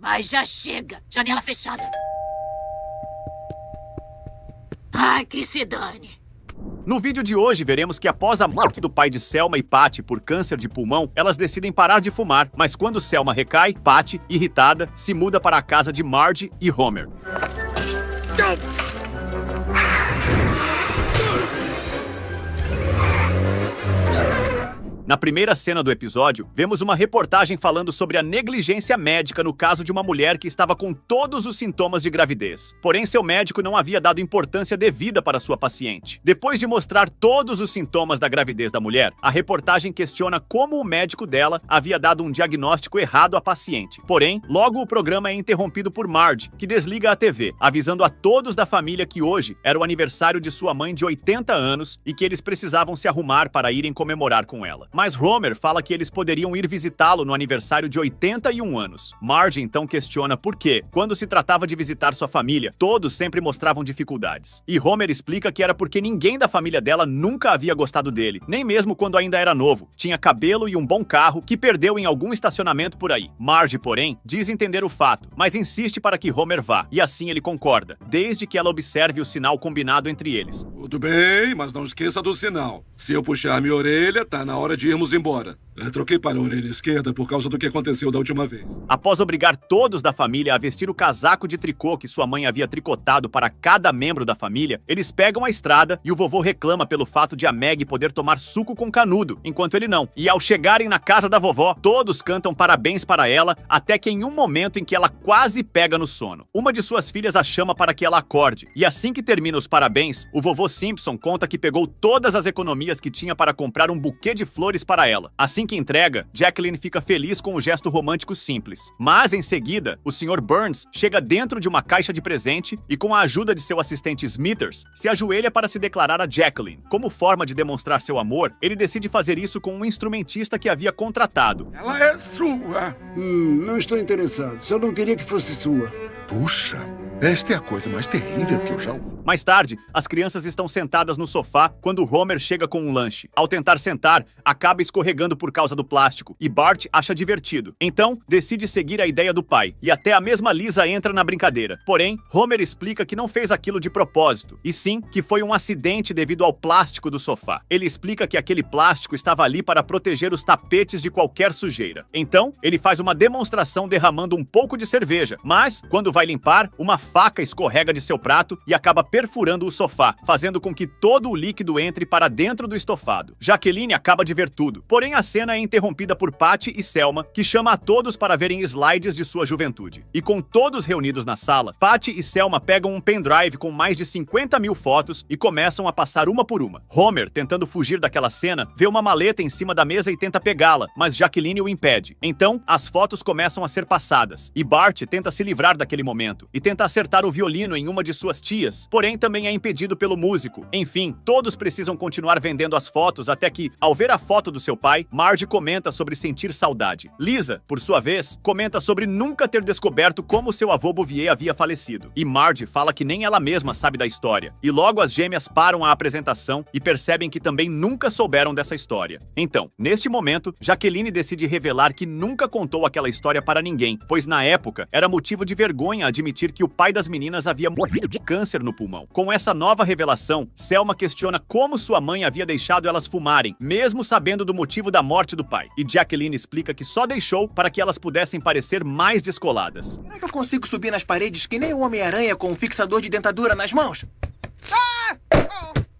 Mas já chega. Janela fechada. Ai, que se dane. No vídeo de hoje, veremos que após a morte do pai de Selma e Patty por câncer de pulmão, elas decidem parar de fumar, mas quando Selma recai, Patty, irritada, se muda para a casa de Marge e Homer. Na primeira cena do episódio, vemos uma reportagem falando sobre a negligência médica no caso de uma mulher que estava com todos os sintomas de gravidez. Porém, seu médico não havia dado importância devida para sua paciente. Depois de mostrar todos os sintomas da gravidez da mulher, a reportagem questiona como o médico dela havia dado um diagnóstico errado à paciente. Porém, logo o programa é interrompido por Marge, que desliga a TV, avisando a todos da família que hoje era o aniversário de sua mãe de 80 anos e que eles precisavam se arrumar para irem comemorar com ela. Mas Homer fala que eles poderiam ir visitá-lo no aniversário de 81 anos. Marge então questiona por quê, quando se tratava de visitar sua família, todos sempre mostravam dificuldades. E Homer explica que era porque ninguém da família dela nunca havia gostado dele, nem mesmo quando ainda era novo. Tinha cabelo e um bom carro que perdeu em algum estacionamento por aí. Marge, porém, diz entender o fato, mas insiste para que Homer vá, e assim ele concorda, desde que ela observe o sinal combinado entre eles. Tudo bem, mas não esqueça do sinal. Se eu puxar minha orelha, tá na hora de irmos embora. Eu troquei para a orelha esquerda por causa do que aconteceu da última vez. Após obrigar todos da família a vestir o casaco de tricô que sua mãe havia tricotado para cada membro da família, eles pegam a estrada e o vovô reclama pelo fato de a Meg poder tomar suco com canudo, enquanto ele não. E ao chegarem na casa da vovó, todos cantam parabéns para ela, até que em um momento em que ela quase pega no sono. Uma de suas filhas a chama para que ela acorde, e assim que termina os parabéns, o vovô Simpson conta que pegou todas as economias que tinha para comprar um buquê de flores para ela. Assim que entrega, Jacqueline fica feliz com o gesto romântico simples. Mas, em seguida, o Sr. Burns chega dentro de uma caixa de presente e, com a ajuda de seu assistente Smithers, se ajoelha para se declarar a Jacqueline. Como forma de demonstrar seu amor, ele decide fazer isso com um instrumentista que havia contratado. Ela é sua! Não estou interessado. Só não queria que fosse sua. Puxa, esta é a coisa mais terrível que eu já ouvi. Mais tarde, as crianças estão sentadas no sofá quando Homer chega com um lanche. Ao tentar sentar, acaba escorregando por causa do plástico e Bart acha divertido. Então, decide seguir a ideia do pai e até a mesma Lisa entra na brincadeira. Porém, Homer explica que não fez aquilo de propósito, e sim que foi um acidente devido ao plástico do sofá. Ele explica que aquele plástico estava ali para proteger os tapetes de qualquer sujeira. Então, ele faz uma demonstração derramando um pouco de cerveja, mas, quando vai limpar, uma faca escorrega de seu prato e acaba perfurando o sofá, fazendo com que todo o líquido entre para dentro do estofado. Jacqueline acaba de ver tudo, porém a cena é interrompida por Patty e Selma, que chama a todos para verem slides de sua juventude. E com todos reunidos na sala, Patty e Selma pegam um pendrive com mais de 50 mil fotos e começam a passar uma por uma. Homer, tentando fugir daquela cena, vê uma maleta em cima da mesa e tenta pegá-la, mas Jacqueline o impede. Então, as fotos começam a ser passadas, e Bart tenta se livrar daquele momento, e tenta acertar o violino em uma de suas tias, porém também é impedido pelo músico. Enfim, todos precisam continuar vendendo as fotos até que, ao ver a foto do seu pai, Marge comenta sobre sentir saudade. Lisa, por sua vez, comenta sobre nunca ter descoberto como seu avô Bouvier havia falecido. E Marge fala que nem ela mesma sabe da história. E logo as gêmeas param a apresentação e percebem que também nunca souberam dessa história. Então, neste momento, Jacqueline decide revelar que nunca contou aquela história para ninguém, pois na época era motivo de vergonha admitir que o pai das meninas havia morrido de câncer no pulmão. Com essa nova revelação, Selma questiona como sua mãe havia deixado elas fumarem, mesmo sabendo do motivo da morte do pai. E Jacqueline explica que só deixou para que elas pudessem parecer mais descoladas. Será que eu consigo subir nas paredes que nem o Homem-Aranha com um fixador de dentadura nas mãos?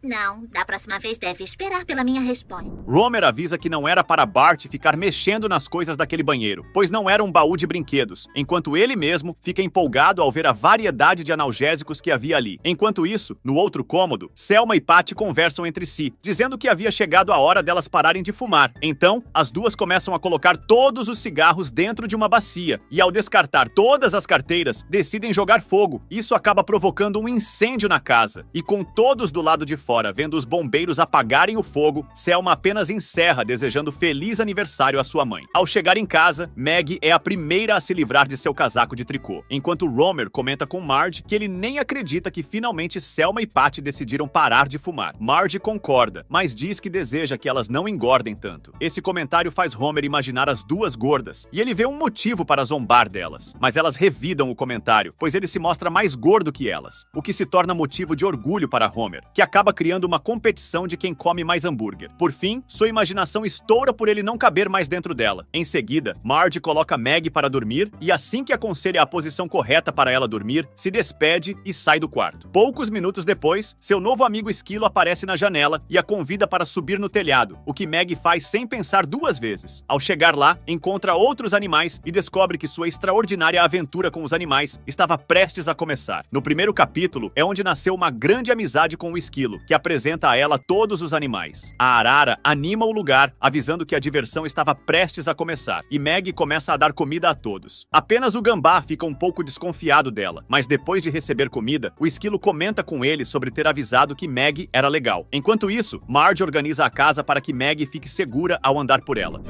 Não, da próxima vez deve esperar pela minha resposta. Homer avisa que não era para Bart ficar mexendo nas coisas daquele banheiro, pois não era um baú de brinquedos, enquanto ele mesmo fica empolgado ao ver a variedade de analgésicos que havia ali. Enquanto isso, no outro cômodo, Selma e Patty conversam entre si, dizendo que havia chegado a hora delas pararem de fumar. Então, as duas começam a colocar todos os cigarros dentro de uma bacia, e ao descartar todas as carteiras, decidem jogar fogo. Isso acaba provocando um incêndio na casa, e com todos do lado de fora, fora vendo os bombeiros apagarem o fogo, Selma apenas encerra desejando feliz aniversário à sua mãe. Ao chegar em casa, Maggie é a primeira a se livrar de seu casaco de tricô, enquanto Romer comenta com Marge que ele nem acredita que finalmente Selma e Patty decidiram parar de fumar. Marge concorda, mas diz que deseja que elas não engordem tanto. Esse comentário faz Homer imaginar as duas gordas, e ele vê um motivo para zombar delas. Mas elas revidam o comentário, pois ele se mostra mais gordo que elas, o que se torna motivo de orgulho para Homer, que acaba criando uma competição de quem come mais hambúrguer. Por fim, sua imaginação estoura por ele não caber mais dentro dela. Em seguida, Marge coloca Maggie para dormir e assim que aconselha a posição correta para ela dormir, se despede e sai do quarto. Poucos minutos depois, seu novo amigo Esquilo aparece na janela e a convida para subir no telhado, o que Maggie faz sem pensar duas vezes. Ao chegar lá, encontra outros animais e descobre que sua extraordinária aventura com os animais estava prestes a começar. No primeiro capítulo é onde nasceu uma grande amizade com o Esquilo, que apresenta a ela todos os animais. A arara anima o lugar, avisando que a diversão estava prestes a começar, e Maggie começa a dar comida a todos. Apenas o gambá fica um pouco desconfiado dela, mas depois de receber comida, o Esquilo comenta com ele sobre ter avisado que Maggie era legal. Enquanto isso, Marge organiza a casa para que Maggie fique segura ao andar por ela.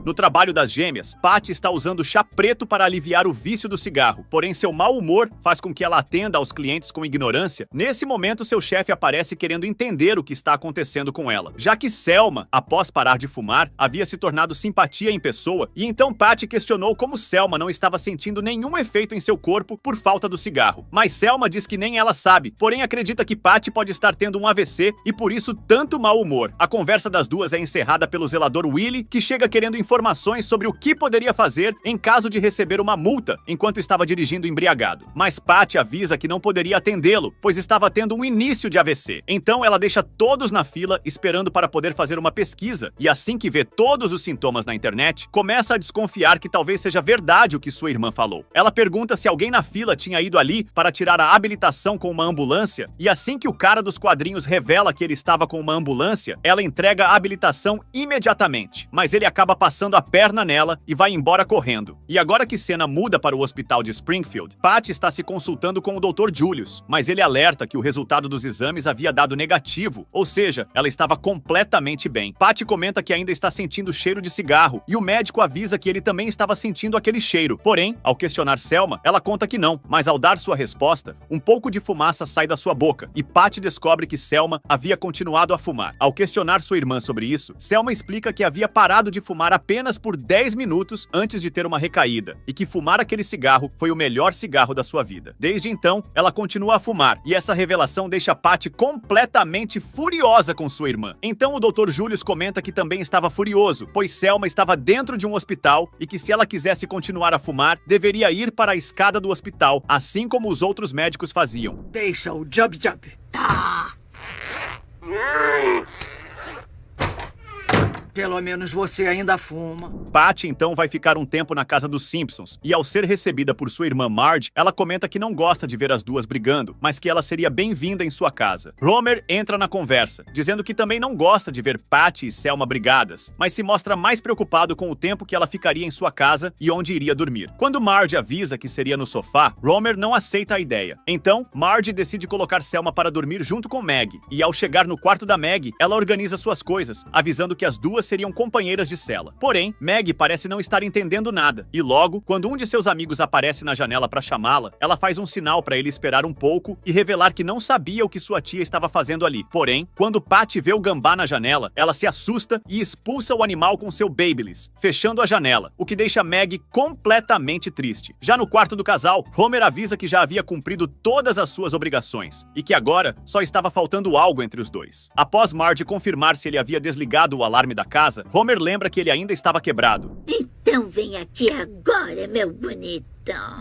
No trabalho das gêmeas, Patty está usando chá preto para aliviar o vício do cigarro, porém seu mau humor faz com que ela atenda aos clientes com ignorância. Nesse momento, seu chefe aparece querendo entender o que está acontecendo com ela, já que Selma, após parar de fumar, havia se tornado simpatia em pessoa, e então Patty questionou como Selma não estava sentindo nenhum efeito em seu corpo por falta do cigarro. Mas Selma diz que nem ela sabe, porém acredita que Patty pode estar tendo um AVC e por isso tanto mau humor. A conversa das duas é encerrada pelo zelador Willie, que chega querendo informações sobre o que poderia fazer em caso de receber uma multa enquanto estava dirigindo embriagado. Mas Patty avisa que não poderia atendê-lo, pois estava tendo um início de AVC. Então ela deixa todos na fila esperando para poder fazer uma pesquisa, e assim que vê todos os sintomas na internet, começa a desconfiar que talvez seja verdade o que sua irmã falou. Ela pergunta se alguém na fila tinha ido ali para tirar a habilitação com uma ambulância, e assim que o cara dos quadrinhos revela que ele estava com uma ambulância, ela entrega a habilitação imediatamente, mas ele acaba passando a perna nela e vai embora correndo. E agora que cena muda para o hospital de Springfield, Patty está se consultando com o Dr. Julius, mas ele alerta que o resultado dos exames havia dado negativo, ou seja, ela estava completamente bem. Patty comenta que ainda está sentindo cheiro de cigarro, e o médico avisa que ele também estava sentindo aquele cheiro. Porém, ao questionar Selma, ela conta que não, mas ao dar sua resposta, um pouco de fumaça sai da sua boca, e Patty descobre que Selma havia continuado a fumar. Ao questionar sua irmã sobre isso, Selma explica que havia parado de fumar apenas por 10 minutos antes de ter uma recaída, e que fumar aquele cigarro foi o melhor cigarro da sua vida. Desde então, ela continua a fumar, e essa revelação deixa Patty completamente furiosa com sua irmã. Então o Dr. Julius comenta que também estava furioso, pois Selma estava dentro de um hospital e que se ela quisesse continuar a fumar, deveria ir para a escada do hospital, assim como os outros médicos faziam. Deixa o Jub. Tá. Pelo menos você ainda fuma. Patty então vai ficar um tempo na casa dos Simpsons, e ao ser recebida por sua irmã Marge, ela comenta que não gosta de ver as duas brigando, mas que ela seria bem-vinda em sua casa. Homer entra na conversa, dizendo que também não gosta de ver Patty e Selma brigadas, mas se mostra mais preocupado com o tempo que ela ficaria em sua casa e onde iria dormir. Quando Marge avisa que seria no sofá, Homer não aceita a ideia. Então, Marge decide colocar Selma para dormir junto com Maggie, e ao chegar no quarto da Maggie, ela organiza suas coisas, avisando que as duas seriam companheiras de cela. Porém, Maggie parece não estar entendendo nada, e logo, quando um de seus amigos aparece na janela para chamá-la, ela faz um sinal para ele esperar um pouco e revelar que não sabia o que sua tia estava fazendo ali. Porém, quando Patty vê o gambá na janela, ela se assusta e expulsa o animal com seu Babyliss, fechando a janela, o que deixa Maggie completamente triste. Já no quarto do casal, Homer avisa que já havia cumprido todas as suas obrigações, e que agora só estava faltando algo entre os dois. Após Marge confirmar se ele havia desligado o alarme da casa, Homer lembra que ele ainda estava quebrado. Então vem aqui agora, meu bonitão.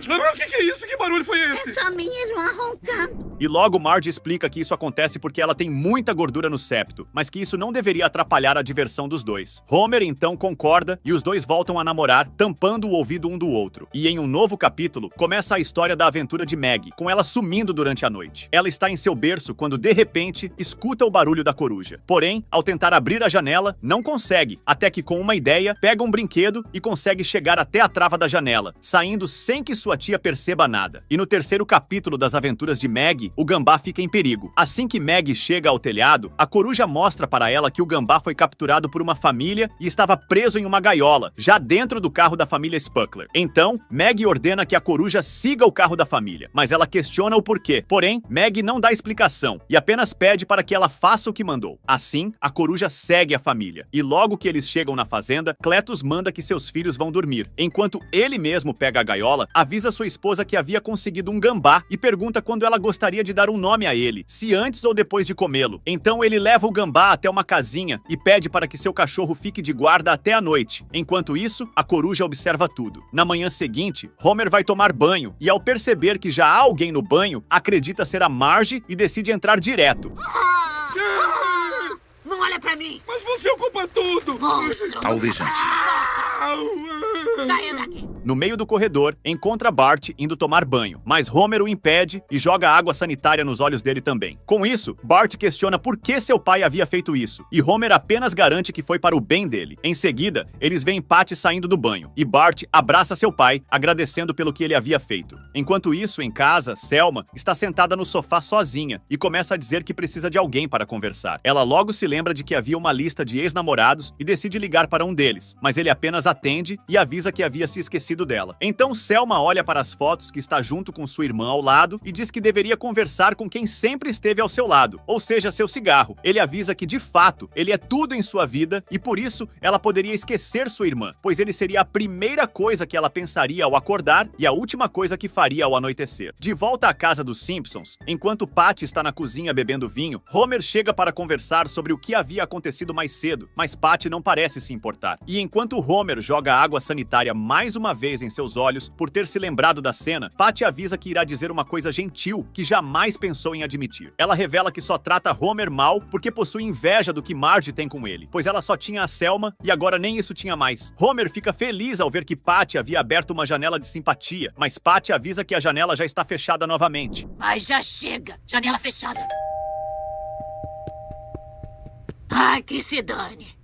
O que é isso? Que barulho foi É esse? só minha irmã roncando. E logo Marge explica que isso acontece porque ela tem muita gordura no septo, mas que isso não deveria atrapalhar a diversão dos dois. Homer então concorda e os dois voltam a namorar, tampando o ouvido um do outro. E em um novo capítulo, começa a história da aventura de Maggie, com ela sumindo durante a noite. Ela está em seu berço quando, de repente, escuta o barulho da coruja. Porém, ao tentar abrir a janela, não consegue, até que com uma ideia, pega um brinquedo e consegue chegar até a trava da janela, saindo sem que sua tia perceba nada. E no terceiro capítulo das aventuras de Maggie, o gambá fica em perigo. Assim que Maggie chega ao telhado, a coruja mostra para ela que o gambá foi capturado por uma família e estava preso em uma gaiola, já dentro do carro da família Spuckler. Então, Maggie ordena que a coruja siga o carro da família, mas ela questiona o porquê. Porém, Maggie não dá explicação e apenas pede para que ela faça o que mandou. Assim, a coruja segue a família. E logo que eles chegam na fazenda, Cletus manda que seus filhos vão dormir. Enquanto ele mesmo pega a gaiola, avisa sua esposa que havia conseguido um gambá e pergunta quando ela gostaria de dar um nome a ele, se antes ou depois de comê-lo. Então ele leva o gambá até uma casinha e pede para que seu cachorro fique de guarda até a noite. Enquanto isso, a coruja observa tudo. Na manhã seguinte, Homer vai tomar banho e ao perceber que já há alguém no banho, acredita ser a Marge e decide entrar direto. Não olha pra mim. Mas você ocupa tudo! Monstro. Alvejante. Saia daqui. No meio do corredor, encontra Bart indo tomar banho, mas Homer o impede e joga água sanitária nos olhos dele também. Com isso, Bart questiona por que seu pai havia feito isso, e Homer apenas garante que foi para o bem dele. Em seguida, eles veem Patty saindo do banho, e Bart abraça seu pai, agradecendo pelo que ele havia feito. Enquanto isso, em casa, Selma está sentada no sofá sozinha e começa a dizer que precisa de alguém para conversar. Ela logo se lembra de que havia uma lista de ex-namorados e decide ligar para um deles, mas ele apenas atende e avisa que havia se esquecido dela. Então Selma olha para as fotos que está junto com sua irmã ao lado e diz que deveria conversar com quem sempre esteve ao seu lado, ou seja, seu cigarro. Ele avisa que de fato ele é tudo em sua vida e por isso ela poderia esquecer sua irmã, pois ele seria a primeira coisa que ela pensaria ao acordar e a última coisa que faria ao anoitecer. De volta à casa dos Simpsons, enquanto Patty está na cozinha bebendo vinho, Homer chega para conversar sobre o que havia acontecido mais cedo, mas Patty não parece se importar. E enquanto Homer joga água sanitária mais uma vez em seus olhos por ter se lembrado da cena, Patty avisa que irá dizer uma coisa gentil que jamais pensou em admitir. Ela revela que só trata Homer mal porque possui inveja do que Marge tem com ele, pois ela só tinha a Selma e agora nem isso tinha mais. Homer fica feliz ao ver que Patty havia aberto uma janela de simpatia, mas Patty avisa que a janela já está fechada novamente. Mas já chega. Janela fechada. Ai, que se dane.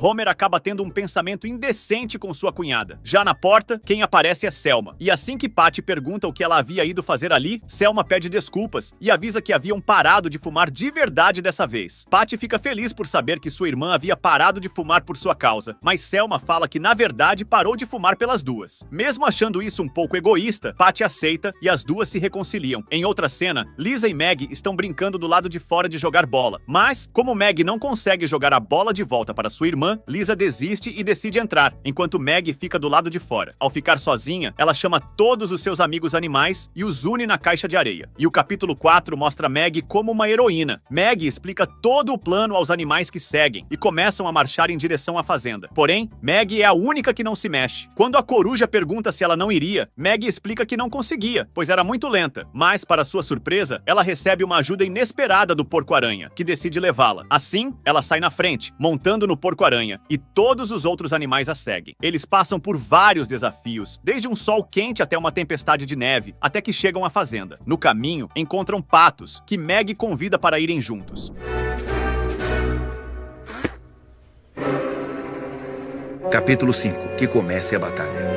Homer acaba tendo um pensamento indecente com sua cunhada. Já na porta, quem aparece é Selma. E assim que Patty pergunta o que ela havia ido fazer ali, Selma pede desculpas e avisa que haviam parado de fumar de verdade dessa vez. Patty fica feliz por saber que sua irmã havia parado de fumar por sua causa, mas Selma fala que na verdade parou de fumar pelas duas. Mesmo achando isso um pouco egoísta, Patty aceita e as duas se reconciliam. Em outra cena, Lisa e Maggie estão brincando do lado de fora de jogar bola, mas como Maggie não consegue jogar a bola de volta para sua irmã, Lisa desiste e decide entrar, enquanto Maggie fica do lado de fora. Ao ficar sozinha, ela chama todos os seus amigos animais e os une na caixa de areia. E o capítulo 4 mostra Maggie como uma heroína. Maggie explica todo o plano aos animais que seguem e começam a marchar em direção à fazenda. Porém, Maggie é a única que não se mexe. Quando a coruja pergunta se ela não iria, Maggie explica que não conseguia, pois era muito lenta. Mas, para sua surpresa, ela recebe uma ajuda inesperada do porco-aranha, que decide levá-la. Assim, ela sai na frente, montando no porco-aranha, e todos os outros animais a seguem. Eles passam por vários desafios, desde um sol quente até uma tempestade de neve, até que chegam à fazenda. No caminho, encontram patos, que Maggie convida para irem juntos. Capítulo 5. Que comece a batalha.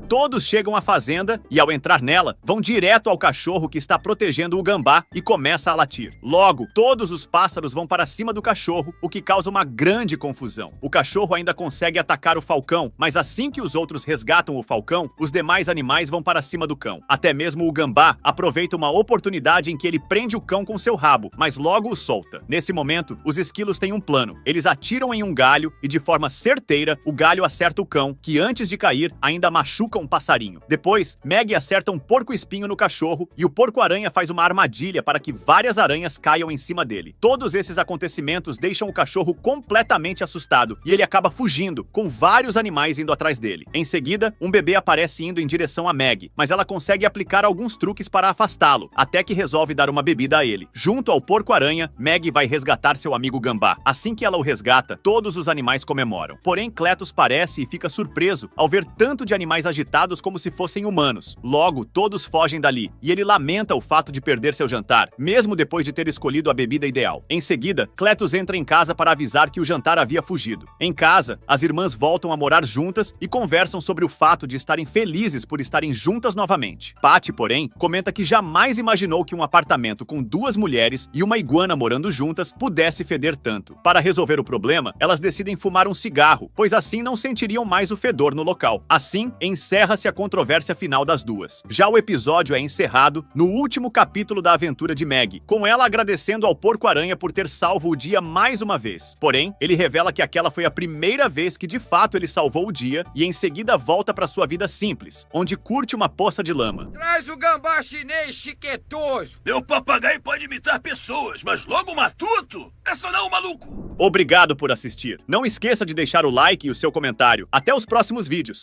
Todos chegam à fazenda e, ao entrar nela, vão direto ao cachorro que está protegendo o gambá e começa a latir. Logo, todos os pássaros vão para cima do cachorro, o que causa uma grande confusão. O cachorro ainda consegue atacar o falcão, mas assim que os outros resgatam o falcão, os demais animais vão para cima do cão. Até mesmo o gambá aproveita uma oportunidade em que ele prende o cão com seu rabo, mas logo o solta. Nesse momento, os esquilos têm um plano. Eles atiram em um galho e, de forma certeira, o galho acerta o cão, que antes de cair, ainda machuca um passarinho. Depois, Maggie acerta um porco-espinho no cachorro e o porco-aranha faz uma armadilha para que várias aranhas caiam em cima dele. Todos esses acontecimentos deixam o cachorro completamente assustado e ele acaba fugindo, com vários animais indo atrás dele. Em seguida, um bebê aparece indo em direção a Maggie, mas ela consegue aplicar alguns truques para afastá-lo, até que resolve dar uma bebida a ele. Junto ao porco-aranha, Maggie vai resgatar seu amigo Gambá. Assim que ela o resgata, todos os animais comemoram. Porém, Cletus parece e fica surpreso ao ver tanto de animais agitados como se fossem humanos. Logo, todos fogem dali, e ele lamenta o fato de perder seu jantar, mesmo depois de ter escolhido a bebida ideal. Em seguida, Cletus entra em casa para avisar que o jantar havia fugido. Em casa, as irmãs voltam a morar juntas e conversam sobre o fato de estarem felizes por estarem juntas novamente. Patty, porém, comenta que jamais imaginou que um apartamento com 2 mulheres e uma iguana morando juntas pudesse feder tanto. Para resolver o problema, elas decidem fumar um cigarro, pois assim não sentiriam mais o fedor no local. Assim, encerra-se a controvérsia final das duas. Já o episódio é encerrado no último capítulo da aventura de Maggie, com ela agradecendo ao porco-aranha por ter salvo o dia mais uma vez. Porém, ele revela que aquela foi a primeira vez que de fato ele salvou o dia e em seguida volta para sua vida simples, onde curte uma poça de lama. Traz o gambá chinês chiquetoso. Meu papagaio pode imitar pessoas, mas logo o matuto? Essa não, maluco! Obrigado por assistir. Não esqueça de deixar o like e o seu comentário. Até os próximos vídeos.